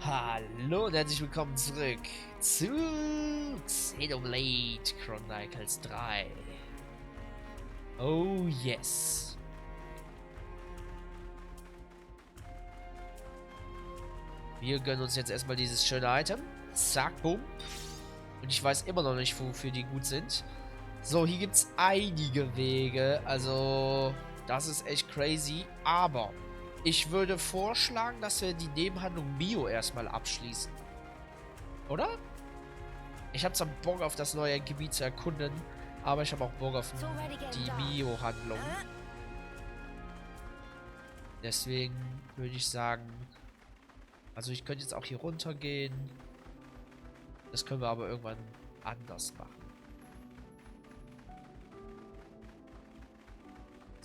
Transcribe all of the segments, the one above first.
Hallo und herzlich willkommen zurück zu Xenoblade Chronicles 3. Oh yes. Wir gönnen uns jetzt erstmal dieses schöne Item. Zack, bumm. Und ich weiß immer noch nicht, wofür die gut sind. So, hier gibt es einige Wege. Also, das ist echt crazy. Aber ich würde vorschlagen, dass wir die Nebenhandlung Mio erstmal abschließen. Oder? Ich habe zwar Bock auf das neue Gebiet zu erkunden, aber ich habe auch Bock auf die Mio-Handlung. Deswegen würde ich sagen, also ich könnte jetzt auch hier runter gehen. Das können wir aber irgendwann anders machen.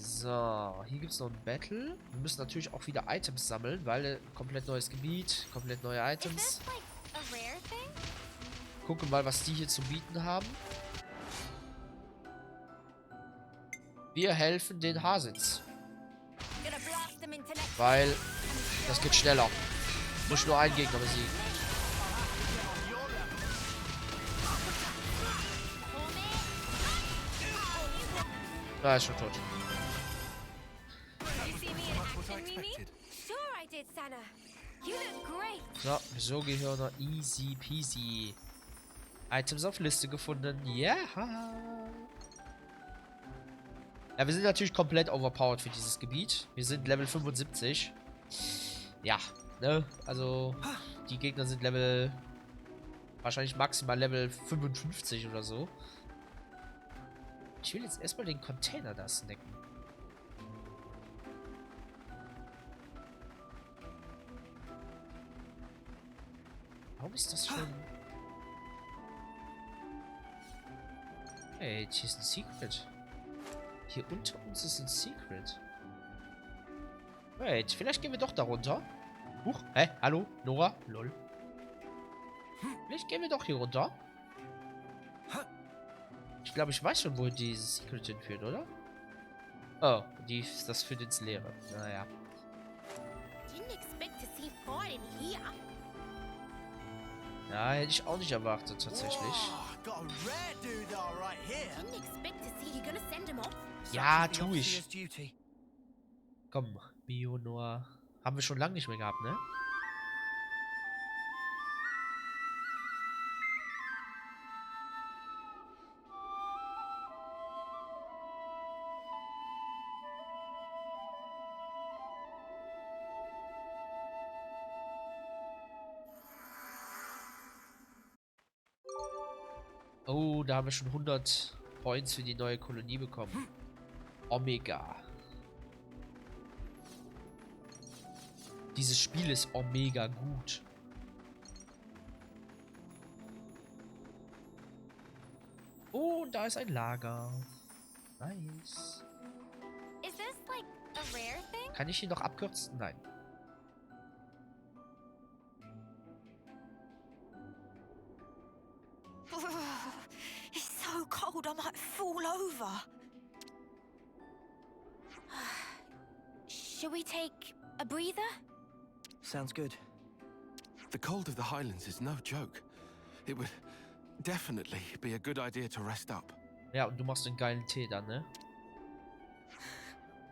So, hier gibt es noch ein Battle. Wir müssen natürlich auch wieder Items sammeln, weil komplett neues Gebiet, komplett neue Items. Gucken mal, was die hier zu bieten haben. Wir helfen den Hasitz. Weil das geht schneller. Muss nur einen Gegner besiegen. Da ist schon tot. So, Gehirner, easy peasy. Items auf Liste gefunden. Ja. Ja, wir sind natürlich komplett overpowered für dieses Gebiet. Wir sind Level 75. Ja, ne? Also, die Gegner sind Level... wahrscheinlich maximal Level 55 oder so. Ich will jetzt erstmal den Container da snacken. Warum ist das schon... Hey, hier ist ein Secret. Hier unter uns ist ein Secret. Wait, vielleicht gehen wir doch da runter. Huch, hä? Hallo? Nora? Lol. Vielleicht gehen wir doch hier runter. Ich glaube, ich weiß schon, wo dieses Secret hinführt, oder? Oh, das führt ins Leere. Naja. Ja, hätte ich auch nicht erwartet, tatsächlich. Ja, tu ich. Komm, Bionor. Haben wir schon lange nicht mehr gehabt, ne? Oh, da haben wir schon 100 Points für die neue Kolonie bekommen. Omega. Dieses Spiel ist Omega gut. Oh, und da ist ein Lager. Nice. Kann ich ihn noch abkürzen? Nein. It's so cold I might fall over. Shall we take a breather? Sounds good. The cold of the Highlands is no joke. It would definitely be a good idea to rest up. Ja, und du machst den geilen Tee dann, ne?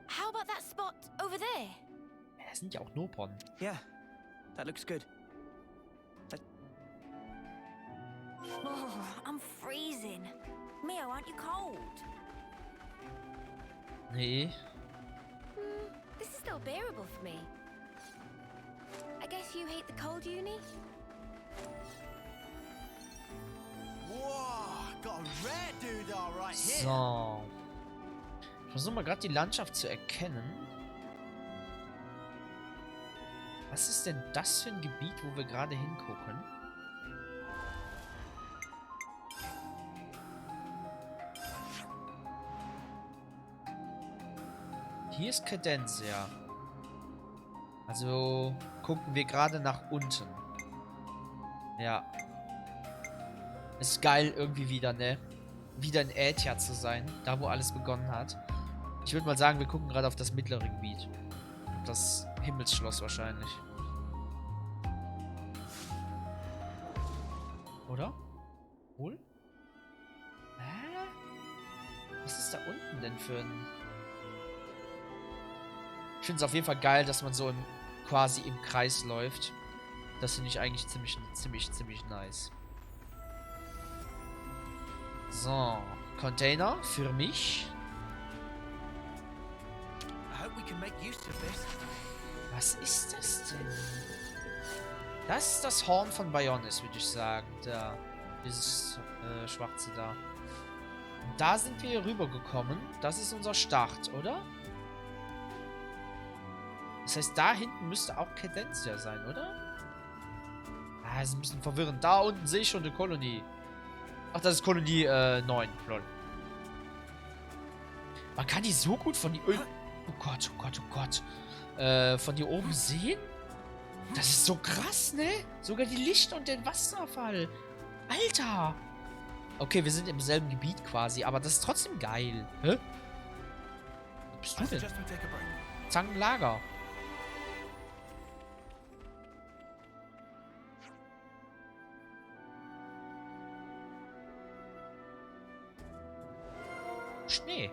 How about that spot over there? Ja, das sind ja auch Nopon. Yeah, that looks good. Oh, I'm freezing. Mio, aren't you cold? Nee. This is still bearable for me. I guess you hate the cold, Uni? So. Ich versuche mal gerade die Landschaft zu erkennen. Was ist denn das für ein Gebiet, wo wir gerade hingucken? Hier ist Cadencia. Also gucken wir gerade nach unten. Ja. Ist geil irgendwie wieder, ne? Wieder in Ätja zu sein. Da, wo alles begonnen hat. Ich würde mal sagen, wir gucken gerade auf das mittlere Gebiet. Das Himmelsschloss wahrscheinlich. oder? Wohl? Hä? Was ist da unten denn für ein... Ich finde es auf jeden Fall geil, dass man so quasi im Kreis läuft. Das finde ich eigentlich ziemlich nice. So, Container für mich. I hope we can make use of this. Was ist das denn? Das ist das Horn von AIONIOS, würde ich sagen. Da. Dieses schwarze da. Und da sind wir hier rübergekommen. Das ist unser Start, oder? Das heißt, da hinten müsste auch Cadencia sein, oder? Ah, das ist ein bisschen verwirrend. Da unten sehe ich schon eine Kolonie. Ach, das ist Kolonie 9. Lol. Man kann die so gut von die... Oh Gott, oh Gott, oh Gott. Von hier oben sehen? Das ist so krass, ne? Sogar die Lichter und den Wasserfall. Alter! Okay, wir sind im selben Gebiet quasi, aber das ist trotzdem geil. Hä? Wo bist du denn? Zangenlager. Schnee.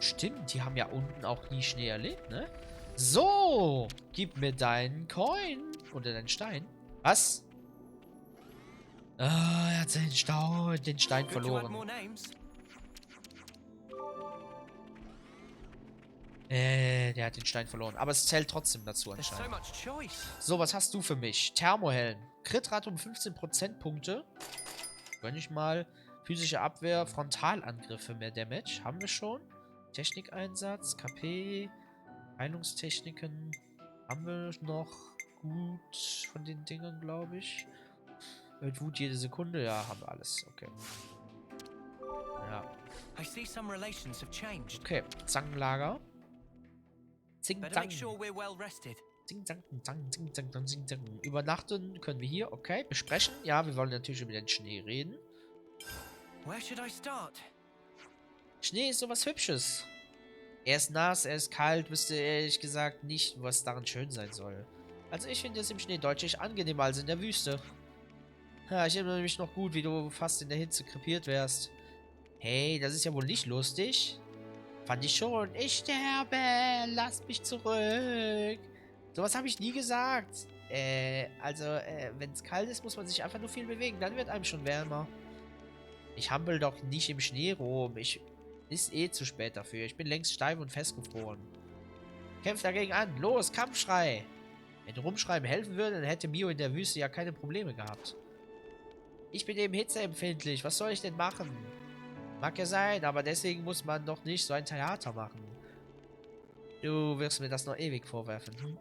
Stimmt, die haben ja unten auch nie Schnee erlebt, ne? So, gib mir deinen Coin. Oder deinen Stein. Was? Ah, er hat den Stein verloren. Der hat den Stein verloren. Aber es zählt trotzdem dazu anscheinend. So, was hast du für mich? Thermohelm. Crit-Rate um 15 Prozentpunkte. Gönn ich mal. Physische Abwehr, Frontalangriffe, mehr Damage. Haben wir schon. Technikeinsatz, KP, Heilungstechniken. Haben wir noch gut von den Dingern, glaube ich. Wut jede Sekunde. Ja, haben wir alles. Okay. Ja. Okay, Zangenlager. Zing, zang. Zing, zang, zang, zing, zang, zang, zing, zang. Übernachten können wir hier. Okay, besprechen. Ja, wir wollen natürlich über den Schnee reden. Schnee ist sowas Hübsches. Er ist nass, er ist kalt, wüsste ehrlich gesagt nicht, was daran schön sein soll. Also ich finde es im Schnee deutlich angenehmer als in der Wüste. Ja, ich erinnere mich noch gut, wie du fast in der Hitze krepiert wärst. Hey, das ist ja wohl nicht lustig. Fand ich schon. Ich sterbe, lasst mich zurück. Sowas habe ich nie gesagt. Wenn es kalt ist, muss man sich einfach nur viel bewegen. Dann wird einem schon wärmer. Ich hampel doch nicht im Schnee rum. Ist eh zu spät dafür. Ich bin längst steif und festgefroren. Kämpf dagegen an. Los, Kampfschrei. Wenn Rumschreiben helfen würde, dann hätte Mio in der Wüste ja keine Probleme gehabt. Ich bin eben hitzeempfindlich. Was soll ich denn machen? Mag ja sein, aber deswegen muss man doch nicht so ein Theater machen. Du wirst mir das noch ewig vorwerfen, hm?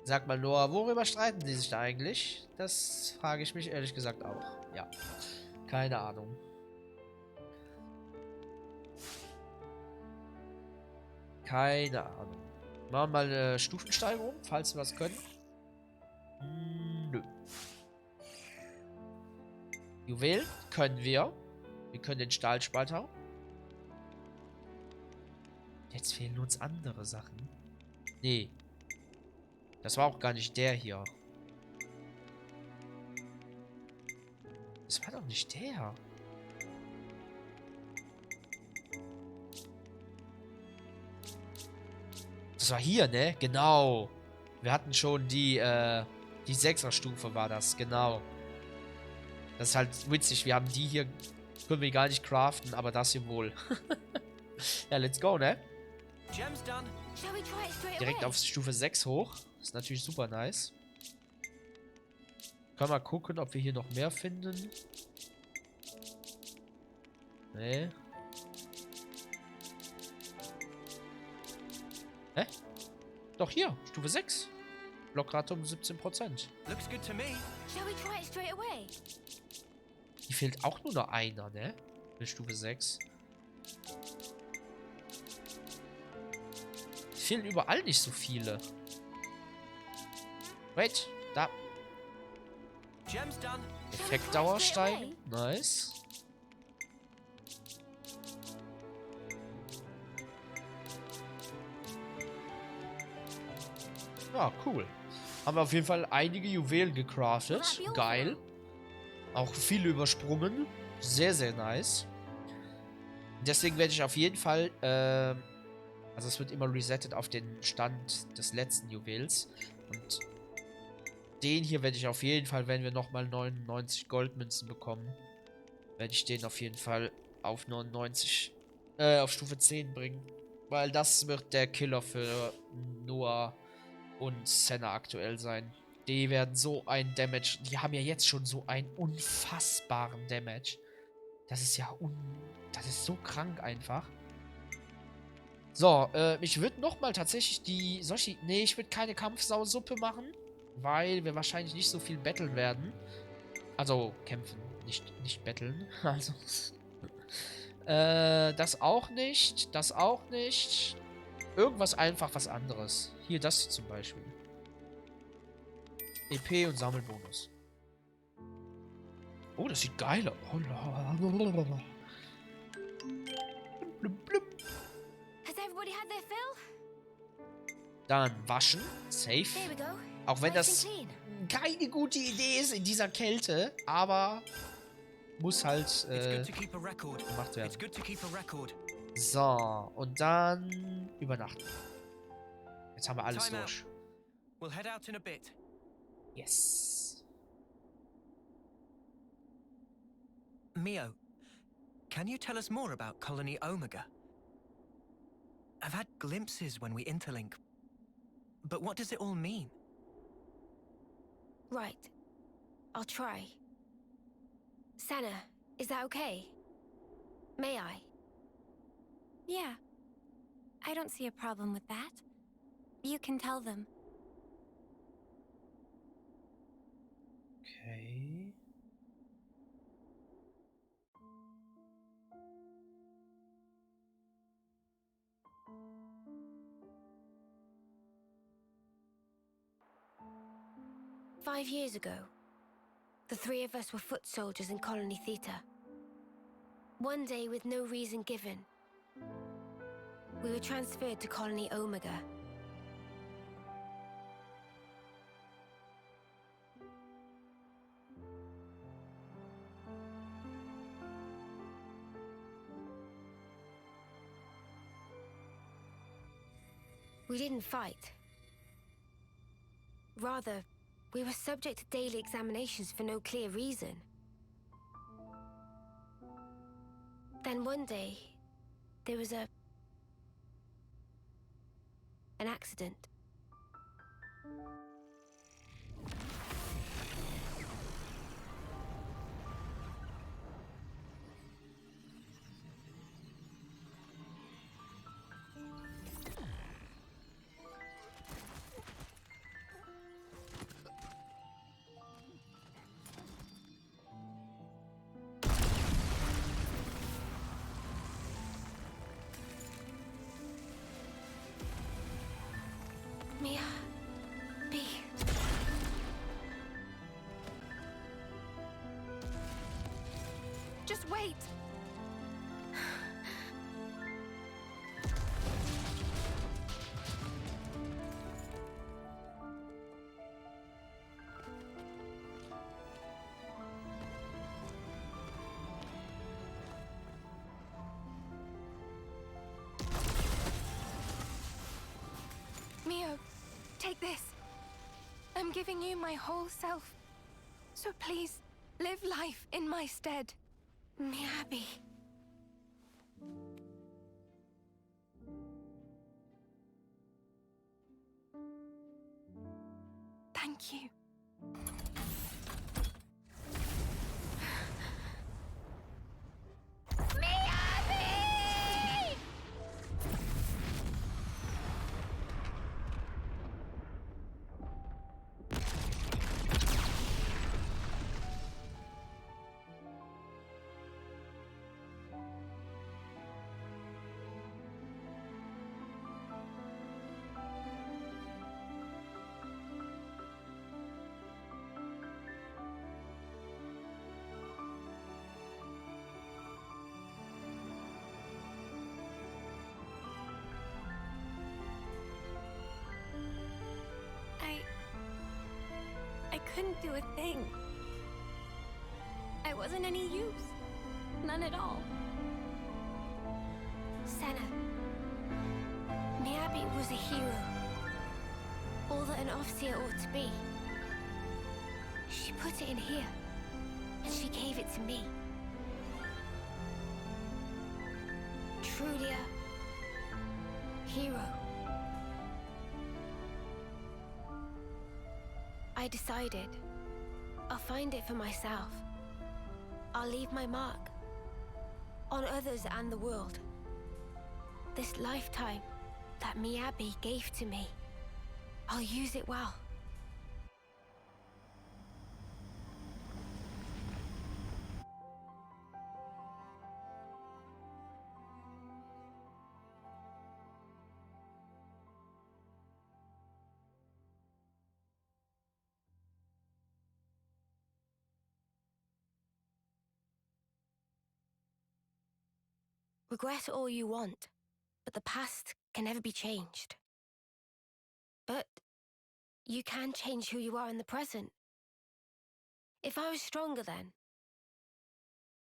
Sag mal nur, worüber streiten sie sich da eigentlich? Das frage ich mich ehrlich gesagt auch. Ja. Keine Ahnung. Keine Ahnung. Machen wir mal eine Stufensteigerung, falls wir was können. Nö. Juwelen können wir. Wir können den Stahlspalter. Jetzt fehlen uns andere Sachen. Nee. Das war auch gar nicht der hier. Das war doch nicht der. Das war hier, ne? Genau. Wir hatten schon die 6er-Stufe war das, genau. Das ist halt witzig. Wir haben die hier, können wir gar nicht craften, aber das hier wohl. Ja, let's go, ne? Direkt auf Stufe 6 hoch. Das ist natürlich super nice. Können wir mal gucken, ob wir hier noch mehr finden. Nee. Hä? Doch hier, Stufe 6. Blockrate um 17%. Hier fehlt auch nur noch einer, ne? Für Stufe 6. Fehlen überall nicht so viele. Wait, da. Effektdauer steigen. Nice. Ja, cool. Haben wir auf jeden Fall einige Juwelen gecraftet. Geil. Auch viel übersprungen. Sehr, sehr nice. Deswegen werde ich auf jeden Fall, also es wird immer resettet auf den Stand des letzten Juwels. Und den hier werde ich auf jeden Fall, wenn wir nochmal 99 Goldmünzen bekommen, werde ich den auf jeden Fall auf 99, auf Stufe 10 bringen. Weil das wird der Killer für Noah und Senna aktuell sein. Die werden so ein Damage, die haben ja jetzt schon so einen unfassbaren Damage. Das ist ja das ist so krank einfach. So, ich würde nochmal tatsächlich nee, ich würde keine Kampfsau-Suppe machen, weil wir wahrscheinlich nicht so viel battlen werden. Also, kämpfen, nicht battlen. Also, das auch nicht, das auch nicht. Irgendwas einfach was anderes. Hier, das hier zum Beispiel. EP und Sammelbonus. Oh, das sieht geil aus. Oh, Has everybody had their fill? dann waschen. Safe. There we go. Auch wenn Nice das and clean. keine gute Idee ist in dieser Kälte, aber muss halt It's good to keep a record. gemacht It's werden. good to keep a record. So, und dann übernachten. Jetzt haben wir alles Time out. durch. We'll head out in a bit. Yes. Mio, can you tell us more about Colony Omega? I've had glimpses when we interlink, but what does it all mean? Right. I'll try. Sana, is that okay? May I? Yeah. I don't see a problem with that. You can tell them. Okay. "5 years ago, the three of us were foot soldiers in Colony Theta. One day, with no reason given, we were transferred to Colony Omega. We didn't fight. Rather, we were subject to daily examinations for no clear reason. Then one day, there was an accident. Mia, B. Just wait. Mio, take this. I'm giving you my whole self. So please, live life in my stead. Miyabi. Thank you. Miyabi! couldn't do a thing. I wasn't any use. None at all. Senna. Miyabi was a hero. All that an officer ought to be. She put it in here, and she gave it to me. Truly a hero. I decided I'll find it for myself. I'll leave my mark on others and the world. This lifetime that Miyabi gave to me, I'll use it well. Regret all you want, but the past can never be changed. But you can change who you are in the present. If I was stronger then,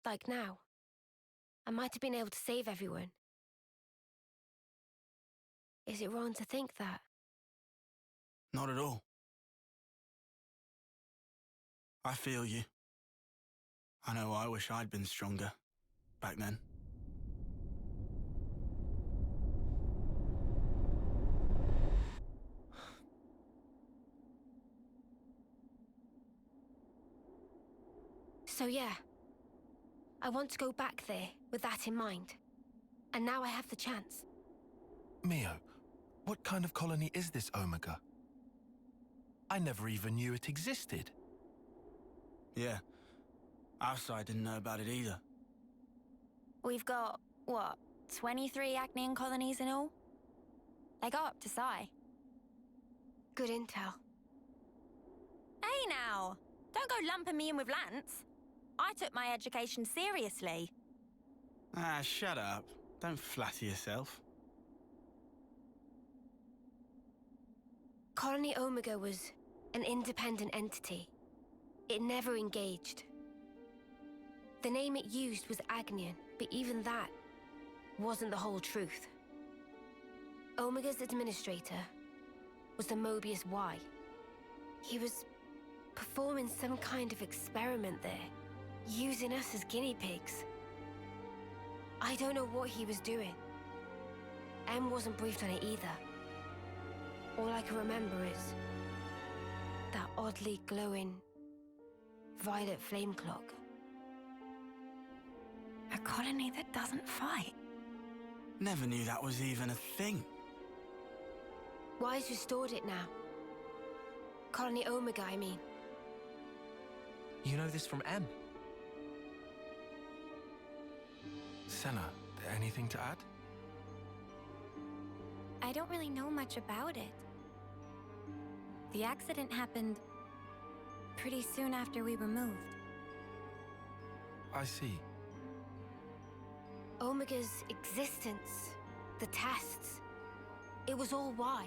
like now, I might have been able to save everyone. Is it wrong to think that? Not at all. I feel you. I know I wish I'd been stronger back then. So yeah, I want to go back there with that in mind. And now I have the chance. Mio, what kind of colony is this Omega? I never even knew it existed. Yeah, our side didn't know about it either. We've got, what, 23 AGNIAN colonies in all? They go up to Psi. Good intel. Hey now! Don't go lumping me in with Lance. I took my education seriously. Ah, shut up. Don't flatter yourself. Colony Omega was an independent entity. It never engaged. The name it used was AGNIAN, but even that wasn't the whole truth. Omega's administrator was the Mobius Y. He was performing some kind of experiment there, using us as guinea pigs. I don't know what he was doing. M wasn't briefed on it either. All I can remember is that oddly glowing violet flame clock. A colony that doesn't fight. Never knew that was even a thing. Wise restored it now. Colony Omega, I mean. You know this from M? Senna, anything to add? I don't really know much about it. The accident happened pretty soon after we were moved. I see. Omega's existence, the tests, it was all why.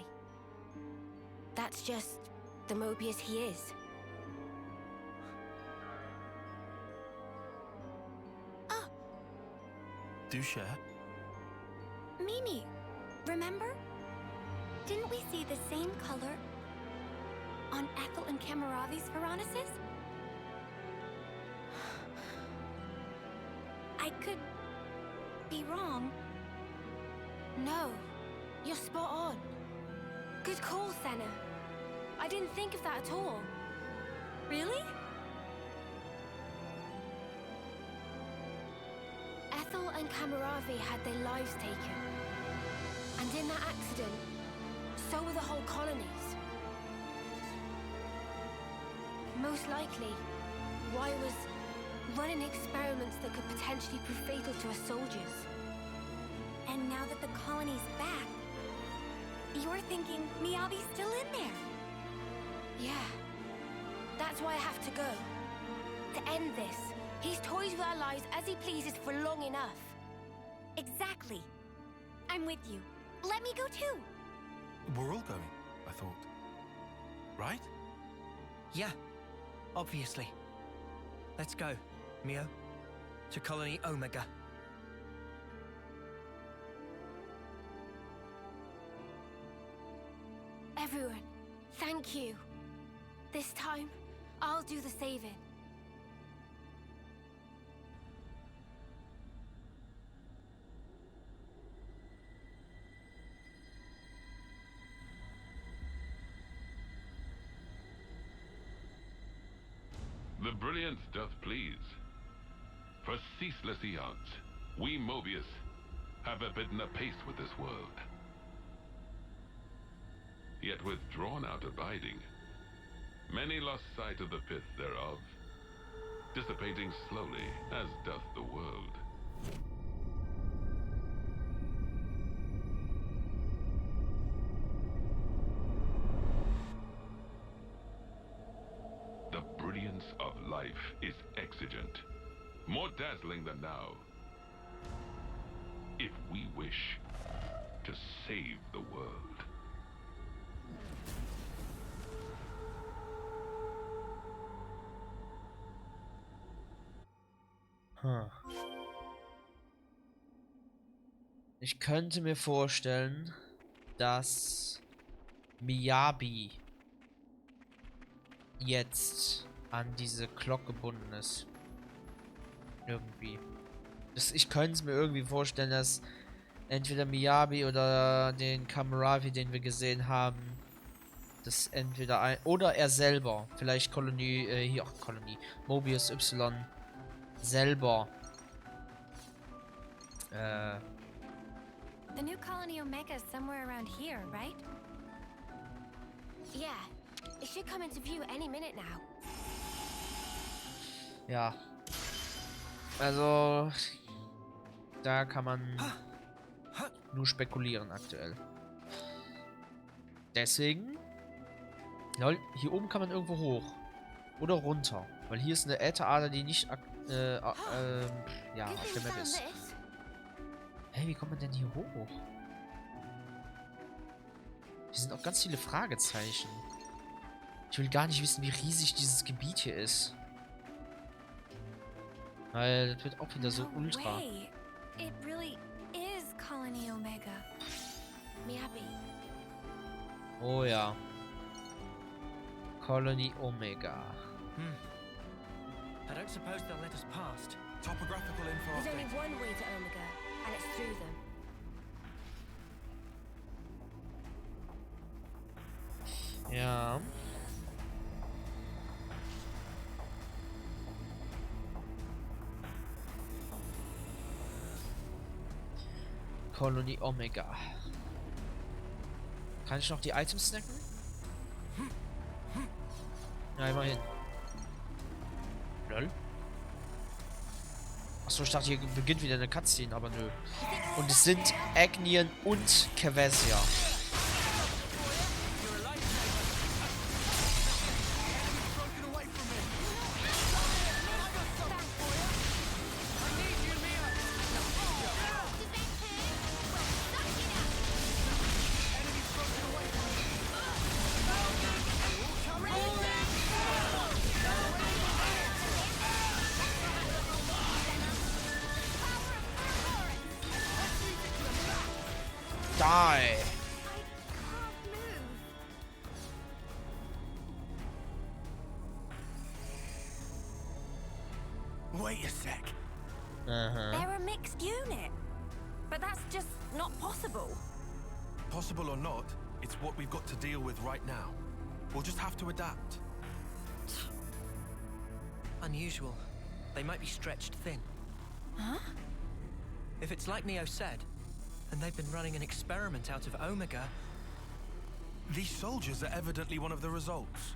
That's just the Mobius he is. Do share. Mimi, remember? Didn't we see the same color on Ethel and Kamaravi's Veronicus? I could be wrong. No, you're spot on. Good call, Senna. I didn't think of that at all. Really? Ethel and Kamaravi had their lives taken. And in that accident, so were the whole colonies. Most likely, Y was running experiments that could potentially prove fatal to us soldiers. And now that the colony's back, you're thinking Miyabi's still in there? Yeah. That's why I have to go. To end this, he's toys with our lives as he pleases for long enough. Exactly. I'm with you. Let me go too. We're all going, I thought. Right? Yeah, Obviously. Let's go, Mio. To Colony Omega. Everyone, thank you. This time, I'll do the saving. The brilliance doth please. For ceaseless eons, we Mobius have abidden apace with this world. Yet with drawn out abiding, many lost sight of the pith thereof, dissipating slowly as doth the world. The brilliance of life is exigent, more dazzling than now. If we wish to save the world. Ich könnte mir vorstellen, dass Miyabi jetzt an diese Glocke gebunden ist. Irgendwie. Ich könnte es mir irgendwie vorstellen, dass entweder Miyabi oder den Kamaravi, den wir gesehen haben, das entweder ein... Oder er selber. Vielleicht Kolonie, hier auch Kolonie. Mobius Y selber. The new Colony Omega is somewhere around here, right? Yeah, it should come into view any minute now. Ja. Also... Da kann man nur spekulieren aktuell. Deswegen... Lol, hier oben kann man irgendwo hoch. Oder runter. Weil hier ist eine Ätherader, die nicht... ja, auf der Map ist. Hey, wie kommt man denn hier hoch? Hier sind auch ganz viele Fragezeichen. Ich will gar nicht wissen, wie riesig dieses Gebiet hier ist. Weil das wird auch wieder so ultra. Way. It really is Colony Omega. Miyabi. Oh ja. Kolonie Omega. I don't suppose they'll let us past. Topographical info There's only update. one way to Omega, and it's through them. Ja. Kolonie Omega. Kann ich noch die Items snacken? Ja, immerhin. Lol. Achso, ich dachte, hier beginnt wieder eine Cutscene, aber nö. Und es sind AGNUS und KEVES, ja. Die! Wait a sec. They're a mixed unit. But that's just not possible. Possible or not, it's what we've got to deal with right now. We'll just have to adapt. Unusual. They might be stretched thin. Huh? If it's like Neo said, and they've been running an experiment out of Omega, These soldiers are evidently one of the results.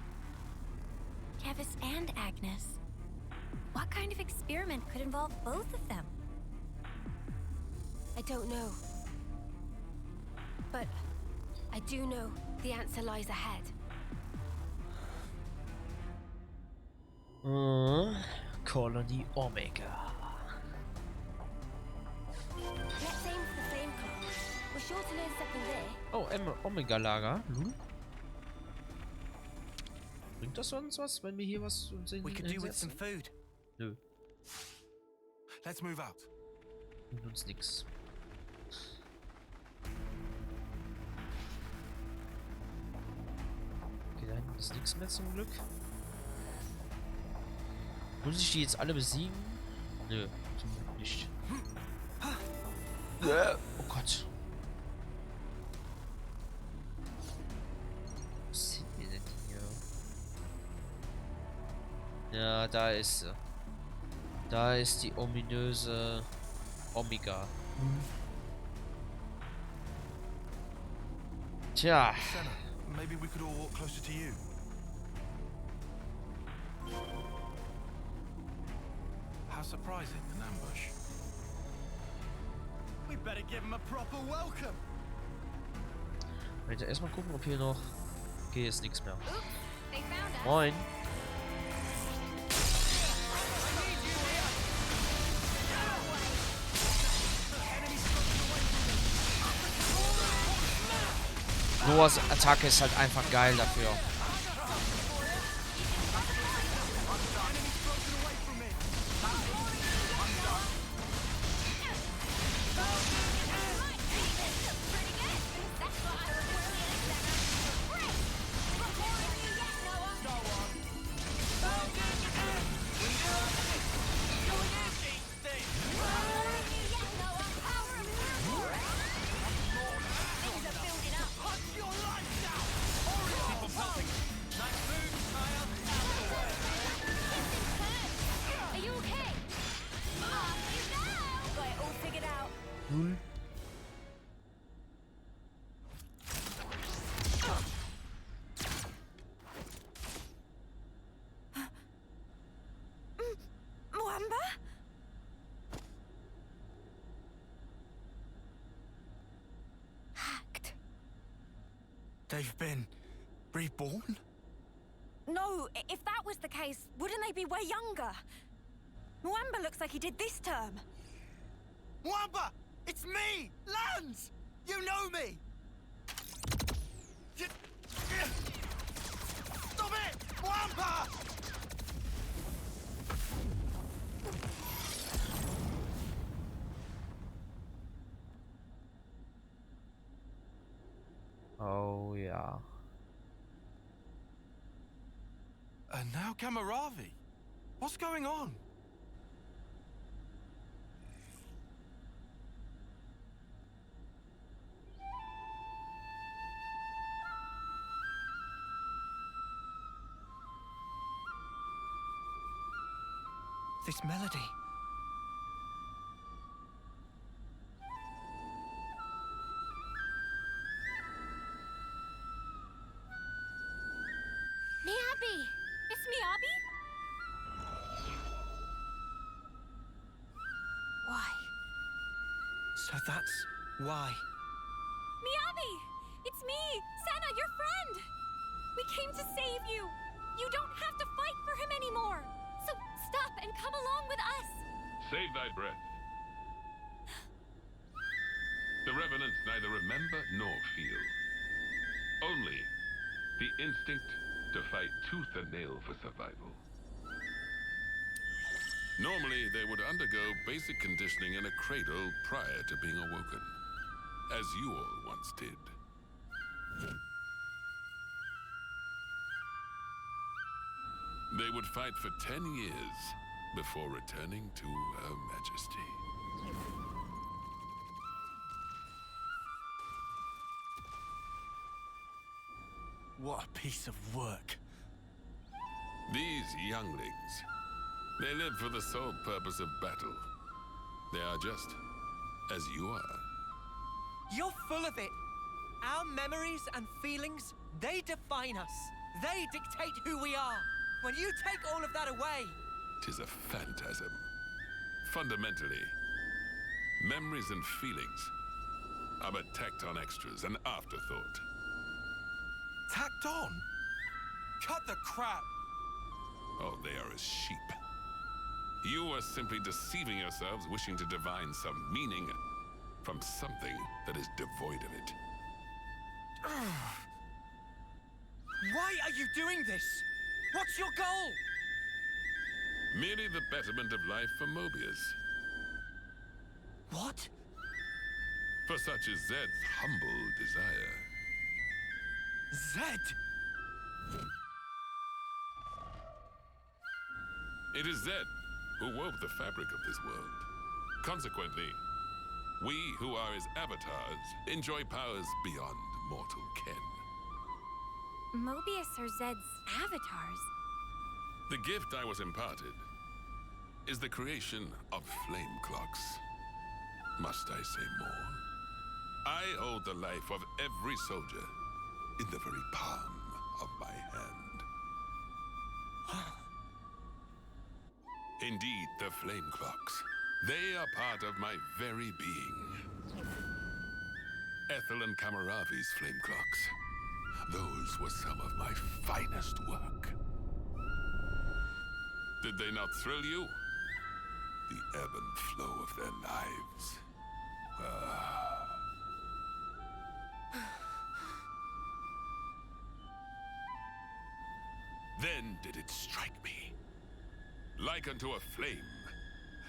Kevis and Agnes. What kind of experiment could involve both of them? I don't know. But I do know the answer lies ahead. Kolonie Omega. Let's aim for the flame clock. We're sure to learn something there. Oh, Omega-Lager. Bringt das sonst was, wenn wir hier was uns We could do with some hinsetzen? food. Nö, Let's move out. bringt uns nix. Okay, da hinten ist nichts mehr zum Glück. Muss ich die jetzt alle besiegen? Nö, zum Glück nicht. Oh Gott. Wo sind wir denn hier? Ja, da ist sie. Da ist die ominöse Omega. Tja. Senna, maybe we could all walk closer to you. How surprising, an ambush. We better give him a proper welcome. Ich erstmal gucken, ob hier noch. Okay, ist nichts mehr. Oops, they found us. Moin. Noahs Attacke ist halt einfach geil dafür. Are you okay? Got it all figured out. Nun. Mwamba? Hacked. They've been reborn? No, if that was the case, wouldn't they be way younger? Mwamba looks like he did this term. Wamba! It's me! Lance! You know me! Stop it! Wamba! Oh ja. And now Gamaravi. What's going on? This melody. Miyabi! It's Miyabi? Why? So that's why. Miyabi! It's me, Senna, your friend! We came to save you! You don't have to fight for him anymore! So stop and come along with us! Save thy breath. The Revenants neither remember nor feel. Only the instinct to fight tooth and nail for survival. Normally, they would undergo basic conditioning in a cradle prior to being awoken, as you all once did. They would fight for 10 years before returning to Her Majesty. What a piece of work. These younglings, they live for the sole purpose of battle. They are just as you are. You're full of it. Our memories and feelings, they define us. They dictate who we are. When you take all of that away, 'Tis a phantasm. Fundamentally, memories and feelings are but tacked-on extras, an afterthought. Tacked on? Cut the crap! Oh, they are as sheep. You are simply deceiving yourselves, wishing to divine some meaning from something that is devoid of it. why are you doing this? What's your goal? Merely the betterment of life for Mobius. What? For such is Zed's humble desire. Zed! It is Zed who wove the fabric of this world. Consequently, we who are his avatars enjoy powers beyond mortal ken. Mobius are Zed's avatars. The gift I was imparted is the creation of flame clocks. Must I say more? I hold the life of every soldier in the very palm of my hand. Indeed, the flame clocks. They are part of my very being. Ethel and Kamaravi's flame clocks. Those were some of my finest work. Did they not thrill you? The ebb and flow of their lives. Then did it strike me. Like unto a flame,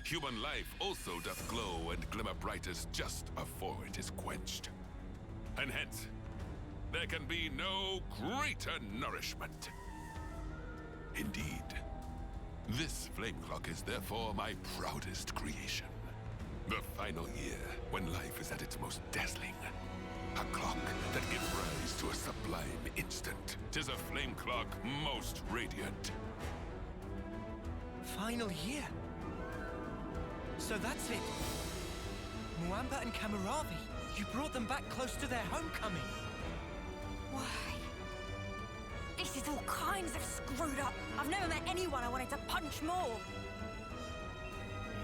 human life also doth glow and glimmer brightest just afore it is quenched. And hence, there can be no greater nourishment. Indeed, this flame clock is therefore my proudest creation. The final year, when life is at its most dazzling. A clock that gives rise to a sublime instant. 'Tis a flame clock most radiant. Final year. So that's it. Muamba and Kamaravi, you brought them back close to their homecoming. Why? This is all kinds of screwed up. I've never met anyone I wanted to punch more.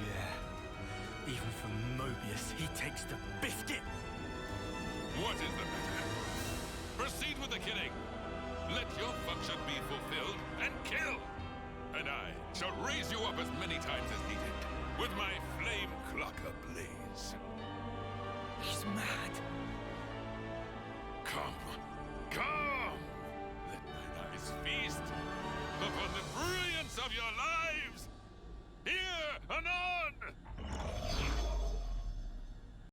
Yeah. Even for Mobius, he takes the biscuit. What is the matter? Proceed with the killing. Let your function be fulfilled and kill. And I shall raise you up as many times as needed, with my flame clock ablaze. He's mad. Come. Come!